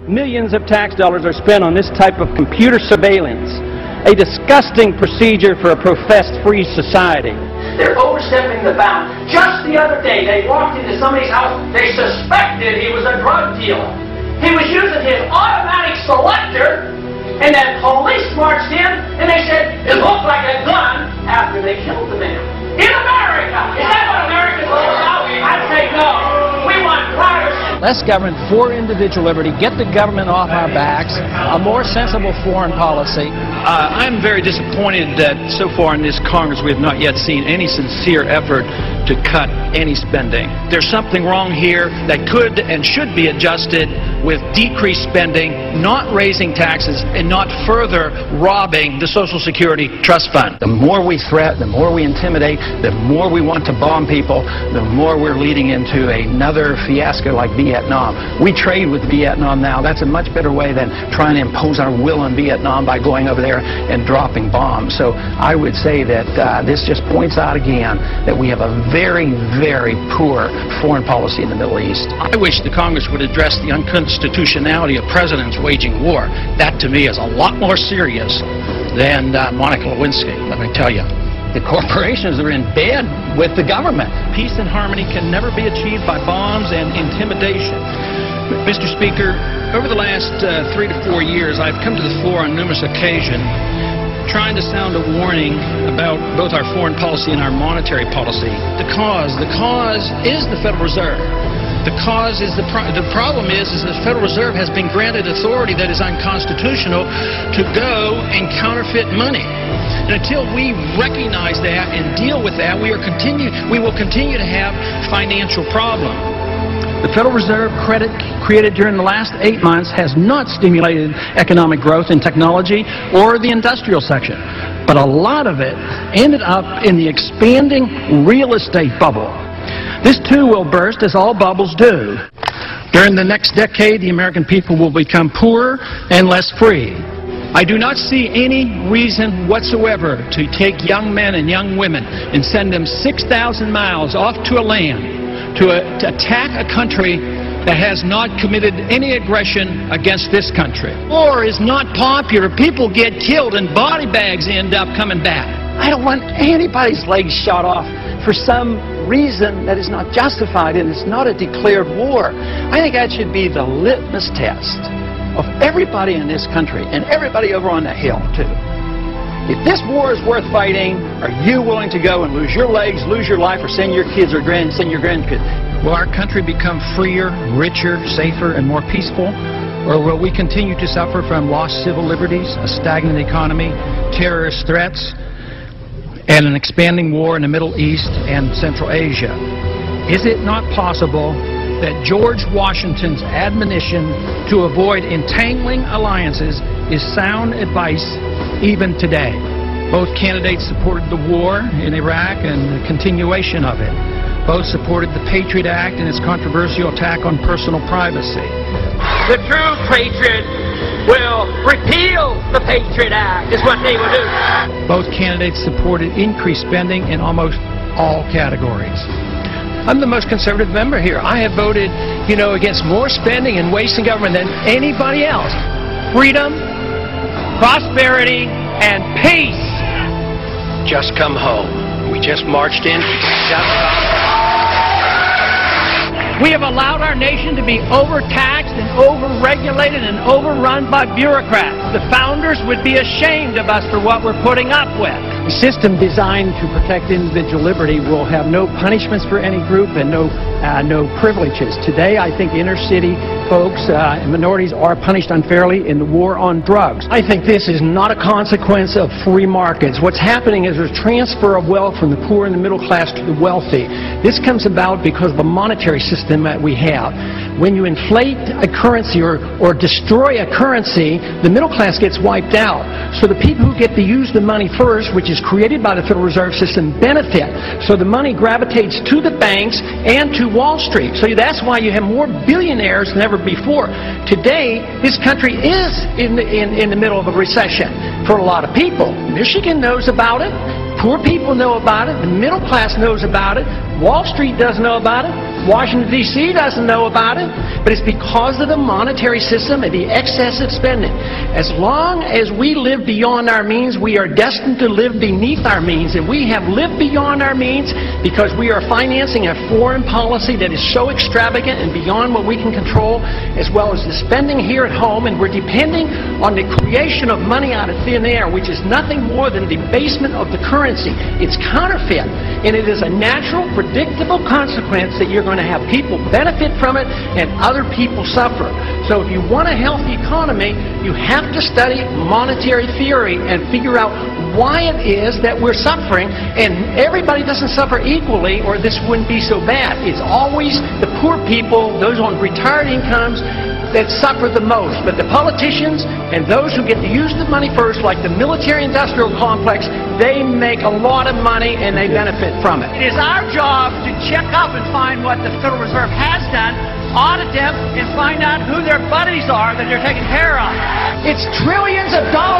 Millions of tax dollars are spent on this type of computer surveillance, a disgusting procedure for a professed free society. They're overstepping the bound. Just the other day, they walked into somebody's house. They suspected he was a drug dealer. He was using his automatic selector, and then police marched in, and they said it looked like a gun after they killed the man. In America! Is that what America's all about? I'd say no. We want privacy. Less government for individual liberty, get the government off our backs, a more sensible foreign policy. I'm very disappointed that so far in this Congress we have not yet seen any sincere effort to cut any spending. There's something wrong here that could and should be adjusted with decreased spending, not raising taxes, and not further robbing the Social Security Trust Fund. The more we threat, the more we intimidate, the more we want to bomb people, the more we're leading into another fiasco like Vietnam. We trade with Vietnam now. That's a much better way than trying to impose our will on Vietnam by going over there and dropping bombs. So I would say that this just points out again that we have a very, very poor foreign policy in the Middle East. I wish the Congress would address the unconstitutionality of presidents waging war. That, to me, is a lot more serious than Monica Lewinsky, let me tell you. The corporations are in bed with the government. Peace and harmony can never be achieved by bombs and intimidation. Mr. Speaker, over the last 3 to 4 years, I've come to the floor on numerous occasions trying to sound a warning about both our foreign policy and our monetary policy. The cause is the Federal Reserve. The cause is the problem is the Federal Reserve has been granted authority that is unconstitutional to go and counterfeit money. And until we recognize that and deal with that, we will continue to have financial problems. The Federal Reserve credit created during the last 8 months has not stimulated economic growth in technology or the industrial section, but a lot of it ended up in the expanding real estate bubble. This too will burst, as all bubbles do. During the next decade, the American people will become poorer and less free. I do not see any reason whatsoever to take young men and young women and send them 6,000 miles off to a land to attack a country that has not committed any aggression against this country. War is not popular. People get killed and body bags end up coming back. I don't want anybody's legs shot off for some reason that is not justified, and it's not a declared war. I think that should be the litmus test of everybody in this country and everybody over on the Hill, too. If this war is worth fighting, are you willing to go and lose your legs, lose your life, or send your kids or send your grandkids? Will our country become freer, richer, safer, and more peaceful? Or will we continue to suffer from lost civil liberties, a stagnant economy, terrorist threats, and an expanding war in the Middle East and Central Asia? Is it not possible that George Washington's admonition to avoid entangling alliances is sound advice even today? Both candidates supported the war in Iraq and the continuation of it. Both supported the Patriot Act and its controversial attack on personal privacy. The true patriot will repeal the Patriot Act, is what they will do. Both candidates supported increased spending in almost all categories. I'm the most conservative member here. I have voted, against more spending and wasting government than anybody else. Freedom, prosperity, and peace. Just come home. We just marched in. We have allowed our nation to be overtaxed and overregulated and overrun by bureaucrats. The founders would be ashamed of us for what we're putting up with. A system designed to protect individual liberty will have no punishments for any group and no privileges. Today, I think inner city folks and minorities are punished unfairly in the war on drugs. I think this is not a consequence of free markets. What's happening is there's transfer of wealth from the poor and the middle class to the wealthy. This comes about because of the monetary system that we have. When you inflate a currency or destroy a currency, the middle class gets wiped out. So the people who get to use the money first, which is created by the Federal Reserve System, benefit. So the money gravitates to the banks and to Wall Street. So that's why you have more billionaires than ever before. Today, this country is in the middle of a recession for a lot of people. Michigan knows about it. Poor people know about it. The middle class knows about it. Wall Street doesn't know about it. Washington, D.C. doesn't know about it, but it's because of the monetary system and the excessive spending. As long as we live beyond our means, we are destined to live beneath our means, and we have lived beyond our means because we are financing a foreign policy that is so extravagant and beyond what we can control, as well as the spending here at home, and we're depending on the creation of money out of thin air, which is nothing more than debasement of the currency. It's counterfeit, and it is a natural, predictable consequence that you're going to have people benefit from it and other people suffer. So if you want a healthy economy, you have to study monetary theory and figure out why it is that we're suffering, and everybody doesn't suffer equally or this wouldn't be so bad. It's always the poor people, those on retired incomes, that suffer the most. But the politicians and those who get to use the money first, like the military-industrial complex, they make a lot of money and they benefit from it. It is our job to check up and find what the Federal Reserve has done, audit them, and find out who their buddies are that they're taking care of. It's trillions of dollars